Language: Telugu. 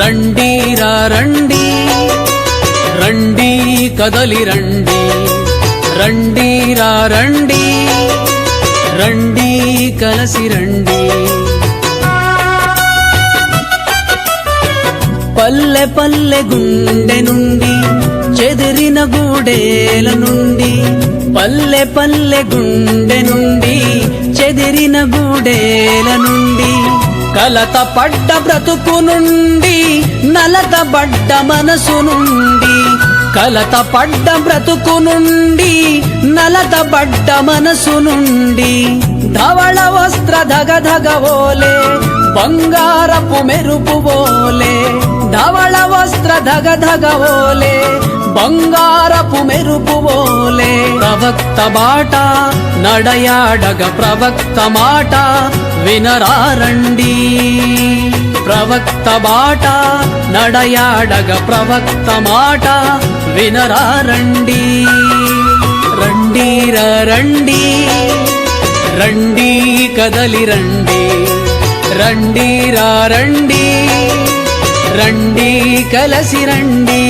రండి రా రండి రండి కదలి రండి రండి రా రండి రండి కలసి రండి పల్లె పల్లె గుండె నుండి చెదిరిన గూడేల నుండి పల్లె పల్లె గుండె నుండి చెదిరిన గూడేల నుండి కలత పడ్డ బ్రతుకు నుండి నలత పడ్డ మనసు నుండి కలత పడ్డ బ్రతుకు నుండి నలత పడ్డ మనసు నుండి ధవళ వస్త్ర ధగ ధగ ఓలే బంగారపు మెరుపు ఓలే ధవళ వస్త్ర ధగ ధగ ఓలే బంగారపు మెరుపు ఓలే ప్రవక్త బాట నడయాడగ ప్రవక్త మాట వినరారండి ప్రవక్త బాట నడయాడగ ప్రవక్త మాట వినరారండి రండి రా రండి రండి కదలి రండి రండి రా రండి రండి కలసి రండి